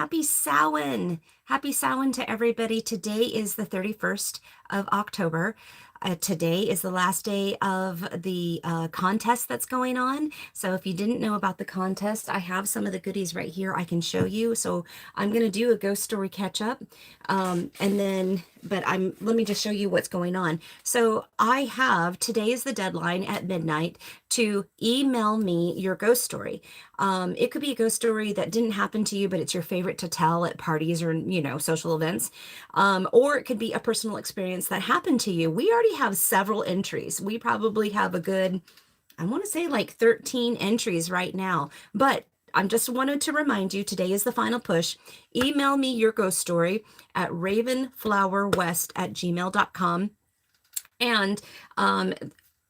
happy Samhain. Happy Samhain to everybody. Today is the 31st of October. Today is the last day of the contest that's going on. So if you didn't know about the contest, I have some of the goodies right here I can show you. So I'm going to do a ghost story catch up. Let me just show you what's going on. So today is the deadline at midnight to email me your ghost story. It could be a ghost story that didn't happen to you, but it's your favorite to tell at parties or, social events. Or it could be a personal experience that happened to you. We already have several entries. We probably have a good, I want to say like 13 entries right now, but I just wanted to remind you today is the final push. Email me your ghost story at ravenflowerwest@gmail.com. And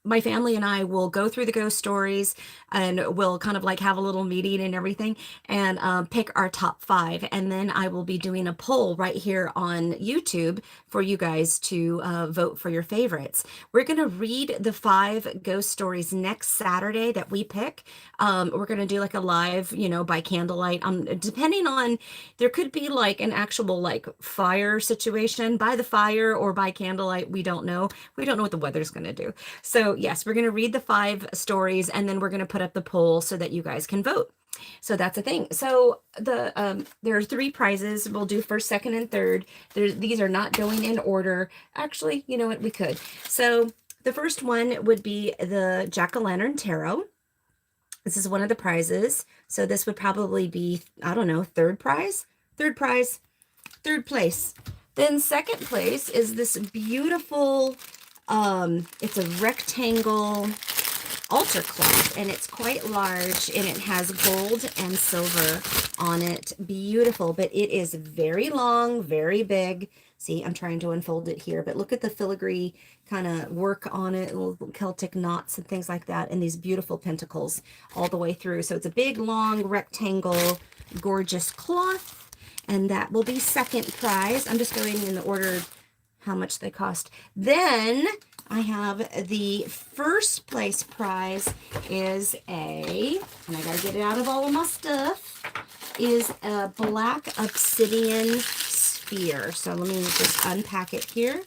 my family and I will go through the ghost stories and we'll kind of like have a little meeting and everything and pick our top 5. And then I will be doing a poll right here on YouTube for you guys to vote for your favorites. We're going to read the 5 ghost stories next Saturday that we pick. We're going to do like a live, by candlelight. Depending on, there could be like an actual like fire situation by the fire or by candlelight. We don't know. We don't know what the weather's going to do. So yes, we're going to read the 5 stories and then we're going to put up the poll so that you guys can vote. So that's a thing. So there are 3 prizes. We'll do first, second, and third. These are not going in order. Actually, you know what? We could. So the first one would be the Jack-o'-lantern tarot. This is one of the prizes. So this would probably be, I don't know, third prize, third place. Then second place is this beautiful, it's a rectangle altar cloth, and it's quite large, and it has gold and silver on it. Beautiful, but it is very long, very big. See, I'm trying to unfold it here, but look at the filigree kind of work on it, little Celtic knots and things like that, and these beautiful pentacles all the way through. So it's a big, long, rectangle, gorgeous cloth, and that will be second prize. I'm just going in the order how much they cost. Then I have the first place prize is and I gotta get it out of all of my stuff, is a black obsidian sphere. So let me just unpack it here.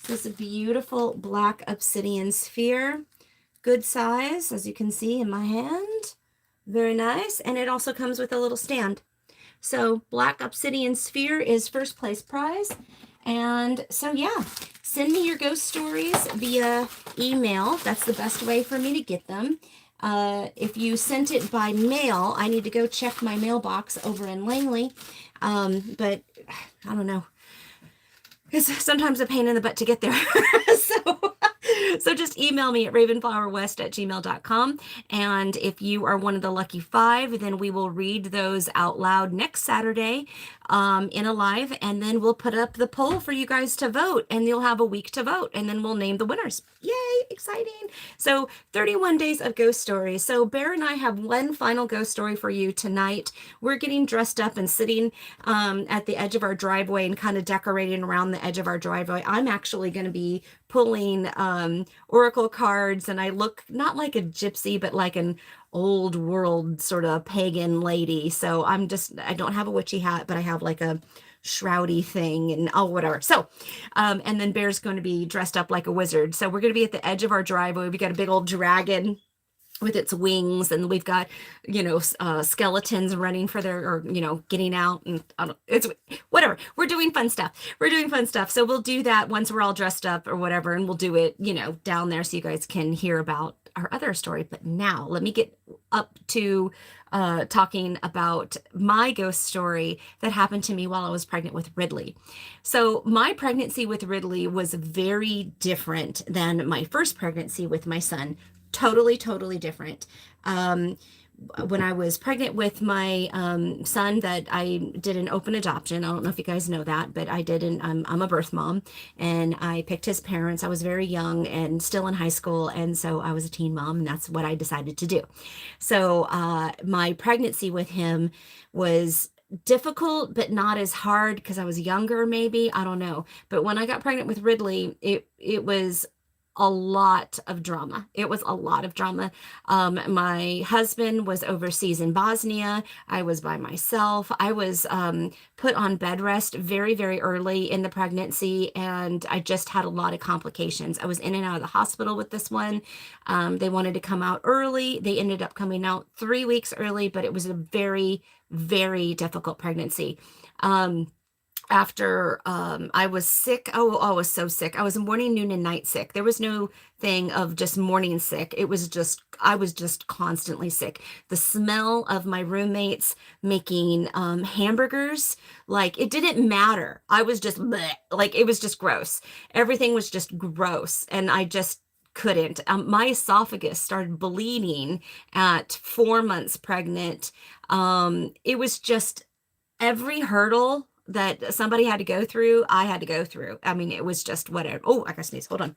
This is a beautiful black obsidian sphere. Good size, as you can see in my hand. Very nice. And it also comes with a little stand. So black obsidian sphere is first place prize. And so, yeah, send me your ghost stories via email. That's the best way for me to get them. If you sent it by mail, I need to go check my mailbox over in Langley. But I don't know. It's sometimes a pain in the butt to get there. So just email me at ravenflowerwest@gmail.com. And if you are one of the lucky 5, then we will read those out loud next Saturday in a live. And then we'll put up the poll for you guys to vote. And you'll have a week to vote. And then we'll name the winners. Yay, exciting. So 31 days of ghost stories. So Bear and I have one final ghost story for you tonight. We're getting dressed up and sitting at the edge of our driveway and kind of decorating around the edge of our driveway. I'm actually going to be pulling oracle cards, and I look not like a gypsy, but like an old world sort of pagan lady. So I don't have a witchy hat, but I have like a shroudy thing and whatever. So and then Bear's going to be dressed up like a wizard. So we're going to be at the edge of our driveway. We got a big old dragon with its wings, and we've got skeletons running for getting out, and it's whatever. We're doing fun stuff. So we'll do that once we're all dressed up or whatever, and we'll do it down there so you guys can hear about our other story. But now let me get up to talking about my ghost story that happened to me while I was pregnant with Ridley. So my pregnancy with Ridley was very different than my first pregnancy with my son. Totally different. When I was pregnant with my son, that I did an open adoption. I don't know if you guys know that, but I did. I'm a birth mom, and I picked his parents. I was very young and still in high school, and so I was a teen mom, and that's what I decided to do. So my pregnancy with him was difficult, but not as hard because I was younger, maybe. I don't know. But when I got pregnant with Ridley, it was a lot of drama. It was a lot of drama. My husband was overseas in Bosnia. I was by myself. I was put on bed rest very, very early in the pregnancy, and I just had a lot of complications. I was in and out of the hospital with this one. They wanted to come out early. They ended up coming out 3 weeks early, but it was a very, very difficult pregnancy. Um, After I was sick. Oh, I was so sick. I was morning, noon, and night sick. There was no thing of just morning sick. It was just, I was just constantly sick. The smell of my roommates making hamburgers, like it didn't matter. I was just bleh, like it was just gross. Everything was just gross. And I just couldn't. My esophagus started bleeding at 4 months pregnant. It was just every hurdle that somebody had to go through, I had to go through. I mean, it was just whatever. Oh, I gotta sneeze. Hold on.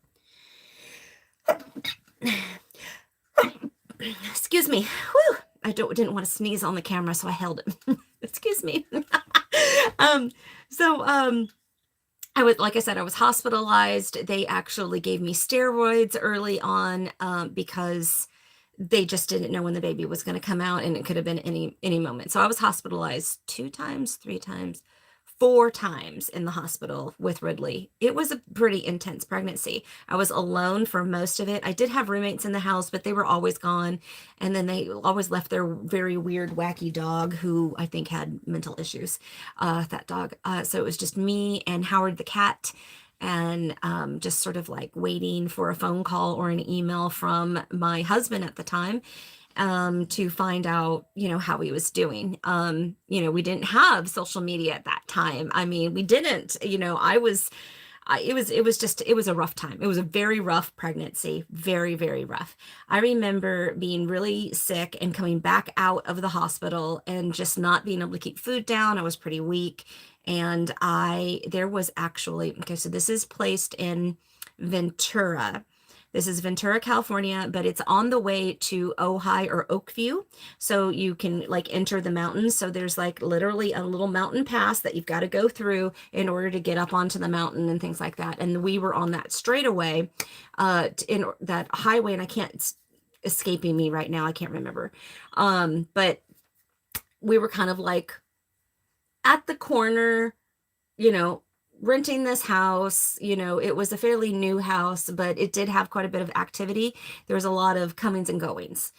Excuse me. Whew. I didn't want to sneeze on the camera, so I held it. Excuse me. um, so I was, like I said, I was hospitalized. They actually gave me steroids early on because they just didn't know when the baby was going to come out, and it could have been any moment. So I was hospitalized 2 times, 3 times, 4 times in the hospital with Ridley. It was a pretty intense pregnancy. I was alone for most of it. I did have roommates in the house, but they were always gone. And then they always left their very weird, wacky dog who I think had mental issues, that dog. So it was just me and Howard the cat, and just sort of like waiting for a phone call or an email from my husband at the time, to find out, how he was doing. We didn't have social media at that time. I mean, we didn't, it was a rough time. It was a very rough pregnancy, very, very rough. I remember being really sick and coming back out of the hospital and just not being able to keep food down. I was pretty weak. And there was actually, okay, so this is placed in Ventura. This is Ventura, California, but it's on the way to Ojai or Oakview. So you can like enter the mountains. So there's like literally a little mountain pass that you've got to go through in order to get up onto the mountain and things like that. And we were on that straightaway, in that highway, and I can't, it's escaping me right now. I can't remember. But we were kind of like at the corner, you know, renting this house. It was a fairly new house, but it did have quite a bit of activity. There was a lot of comings and goings.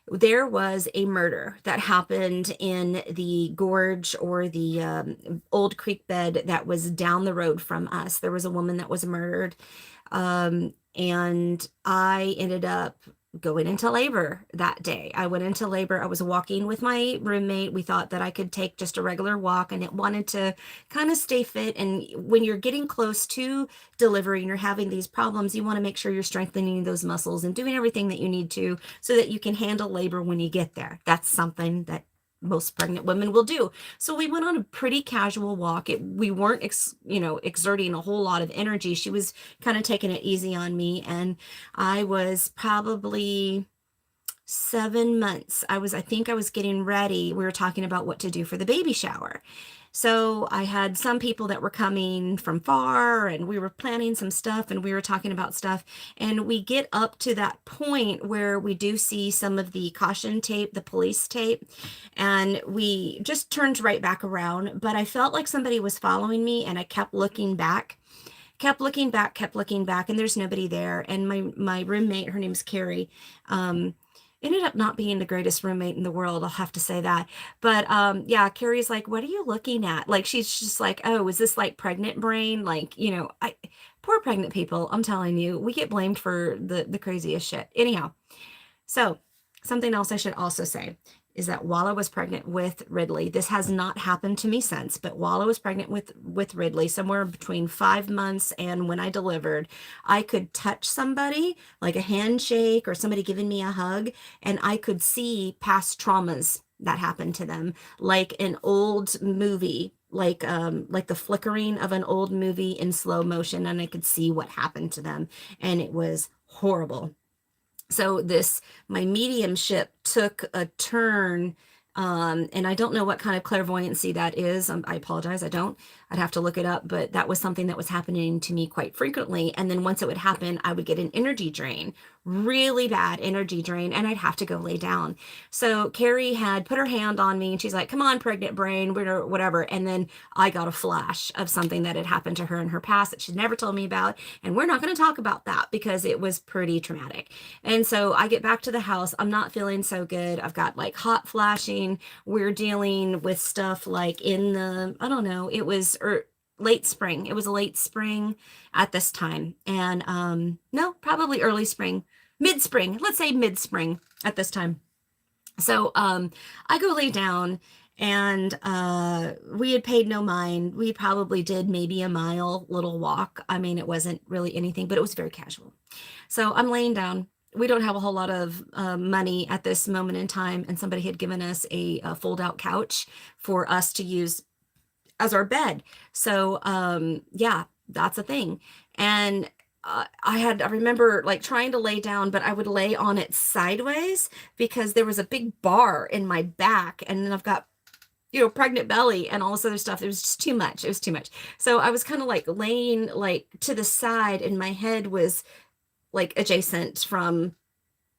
There was a murder that happened in the gorge, or the old creek bed that was down the road from us. There was a woman that was murdered. And I ended up going into labor that day. I went into labor. I was walking with my roommate. We thought that I could take just a regular walk, and it wanted to kind of stay fit. And when you're getting close to delivering, you're having these problems, you want to make sure you're strengthening those muscles and doing everything that you need to so that you can handle labor when you get there. That's something that most pregnant women will do. So we went on a pretty casual walk. We weren't, exerting a whole lot of energy. She was kind of taking it easy on me. And I was probably 7 months. I think I was getting ready. We were talking about what to do for the baby shower. So I had some people that were coming from far, and we were planning some stuff, and we were talking about stuff. And we get up to that point where we do see some of the caution tape, the police tape, and we just turned right back around. But I felt like somebody was following me, and I kept looking back. Kept looking back, and there's nobody there. And my roommate, her name is Carrie, ended up not being the greatest roommate in the world, I'll have to say that. But yeah, Carrie's like, what are you looking at? Like, she's just like, oh, is this like pregnant brain? Like, poor pregnant people, I'm telling you, we get blamed for the craziest shit. Anyhow, so something else I should also say is that while I was pregnant with Ridley, this has not happened to me since, but while I was pregnant with Ridley, somewhere between 5 months and when I delivered, I could touch somebody, like a handshake or somebody giving me a hug, and I could see past traumas that happened to them, like an old movie, like the flickering of an old movie in slow motion, and I could see what happened to them, and it was horrible. So my mediumship took a turn And I don't know what kind of clairvoyancy that is. I apologize. I don't. I'd have to look it up, but that was something that was happening to me quite frequently. And then once it would happen, I would get an energy drain, really bad energy drain, and I'd have to go lay down. So Carrie had put her hand on me and she's like, come on, pregnant brain, whatever. And then I got a flash of something that had happened to her in her past that she'd never told me about. And we're not going to talk about that because it was pretty traumatic. And so I get back to the house. I'm not feeling so good. I've got like hot flashing. We're dealing with stuff like in the, I don't know, it was late spring. It was a late spring at this time. And no, probably early spring, mid spring. Let's say mid spring at this time. So I go lay down and we had paid no mind. We probably did maybe a mile little walk. I mean, it wasn't really anything, but it was very casual. So I'm laying down. We don't have a whole lot of money at this moment in time, and somebody had given us a fold-out couch for us to use as our bed. So yeah, that's a thing. And I remember like trying to lay down, but I would lay on it sideways because there was a big bar in my back, and then I've got, you know, pregnant belly and all this other stuff. It was just too much. It was too much. So I was kind of like laying like to the side, and my head was like adjacent from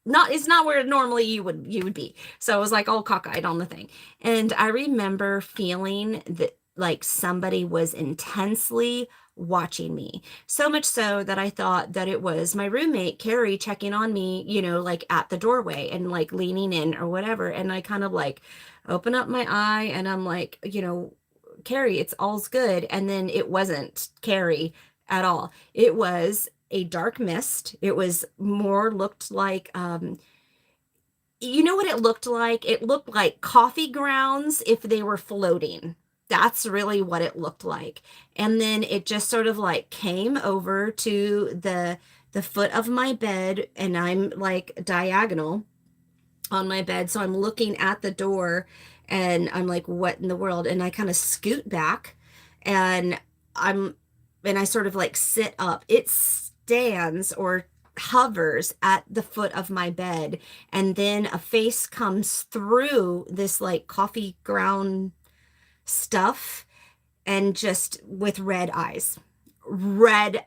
it's not where normally you would be. So I was like all cockeyed on the thing. And I remember feeling that like somebody was intensely watching me. So much so that I thought that it was my roommate, Carrie, checking on me, you know, like at the doorway and like leaning in or whatever. And I kind of like open up my eye and I'm like, you know, Carrie, it's all's good. And then it wasn't Carrie at all. It was a dark mist. It was more looked like, you know what it looked like? It looked like coffee grounds if they were floating. That's really what it looked like. And then it just sort of like came over to the foot of my bed, and I'm like diagonal on my bed. So I'm looking at the door and I'm like, what in the world? And I kind of scoot back and I'm and I sort of like sit up. It stands or hovers at the foot of my bed, and then a face comes through this like coffee ground stuff, and just with red eyes, and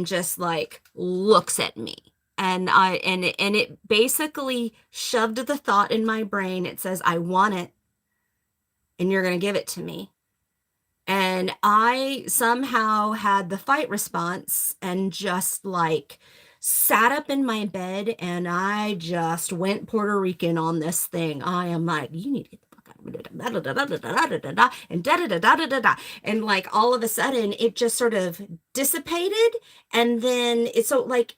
just like looks at me. And it basically shoved the thought in my brain. It says, I want it and you're going to give it to me. And I somehow had the fight response and just like sat up in my bed, and I just went Puerto Rican on this thing. I am like, you need to get the fuck out of me. And da da da da da da da. And like all of a sudden it just sort of dissipated. And then it's so like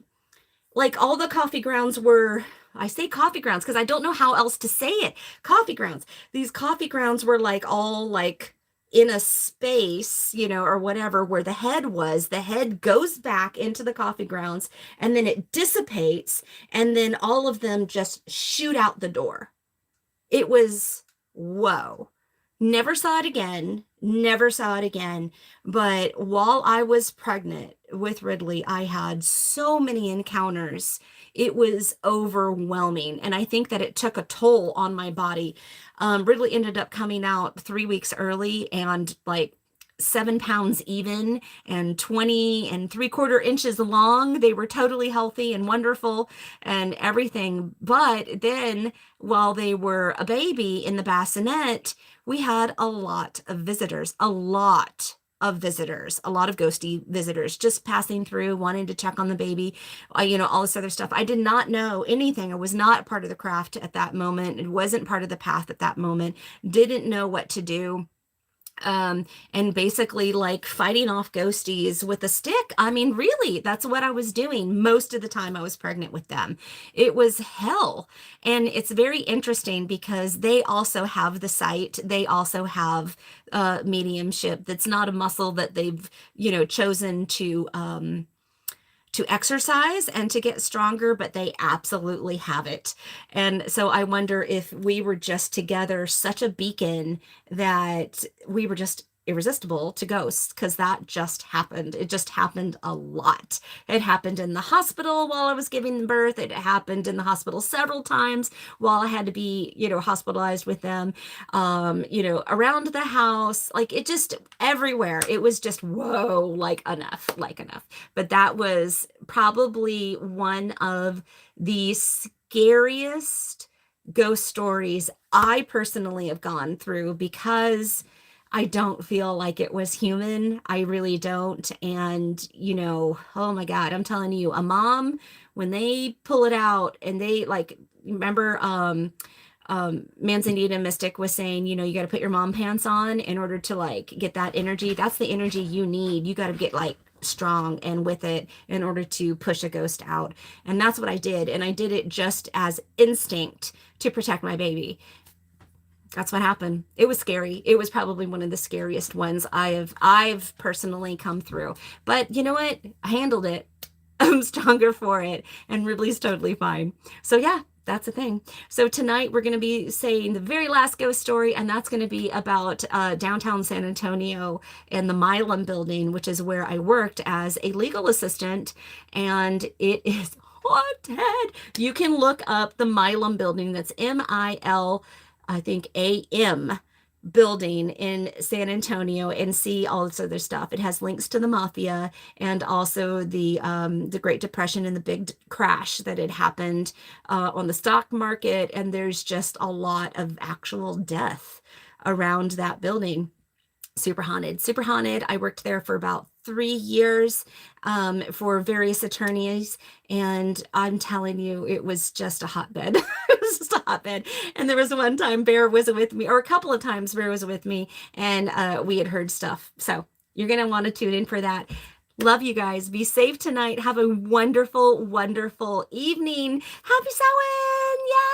all the coffee grounds were, I say coffee grounds because I don't know how else to say it. Coffee grounds. These coffee grounds were like all like in a space, you know, or whatever, where the head was. The head goes back into the coffee grounds and then it dissipates, and then all of them just shoot out the door. It was, whoa. Never saw it again. Never saw it again. But while I was pregnant with Ridley, I had so many encounters. It was overwhelming. And I think that it took a toll on my body. Ridley ended up coming out 3 weeks early and like 7 pounds even and 20 3/4 inches long. They were totally healthy and wonderful and everything. But then while they were a baby in the bassinet, we had a lot of visitors, a lot of ghosty visitors just passing through, wanting to check on the baby, you know, all this other stuff. I did not know anything. I was not part of the craft at that moment. It wasn't part of the path at that moment. Didn't know what to do. And basically like fighting off ghosties with a stick. I mean, really, that's what I was doing most of the time I was pregnant with them. It was hell. And it's very interesting because they also have the sight. They also have mediumship. That's not a muscle that they've, you know, chosen to exercise and to get stronger, but they absolutely have it. And so I wonder if we were just together such a beacon that we were just irresistible to ghosts because that just happened. It just happened a lot. It happened in the hospital while I was giving birth. It happened in the hospital several times while I had to be, hospitalized with them. Around the house, like it just everywhere. It was just whoa, like enough. But that was probably one of the scariest ghost stories I personally have gone through because I don't feel like it was human. I really don't. And, oh my God, I'm telling you, a mom, when they pull it out and they like, remember, Manzanita Mystic was saying, you got to put your mom pants on in order to like get that energy. That's the energy you need. You got to get like strong and with it in order to push a ghost out. And that's what I did. And I did it just as instinct to protect my baby. That's what happened. It was scary. It was probably one of the scariest ones I've personally come through. But you know what? I handled it. I'm stronger for it. And Ripley's totally fine. So yeah, that's the thing. So tonight we're going to be saying the very last ghost story, and that's going to be about downtown San Antonio and the Milam building, which is where I worked as a legal assistant. And it is haunted. You can look up the Milam building. That's MIL, I think AM building in San Antonio and see all this other stuff. It has links to the mafia and also the Great Depression and the big crash that had happened on the stock market. And there's just a lot of actual death around that building. Super haunted. Super haunted. I worked there for about 3 years for various attorneys, and I'm telling you, it was just a hotbed. It was just a hotbed. And there was one time Bear was with me, or a couple of times Bear was with me, and we had heard stuff. So you're going to want to tune in for that. Love you guys. Be safe tonight. Have a wonderful, wonderful evening. Happy Samhain. Yeah.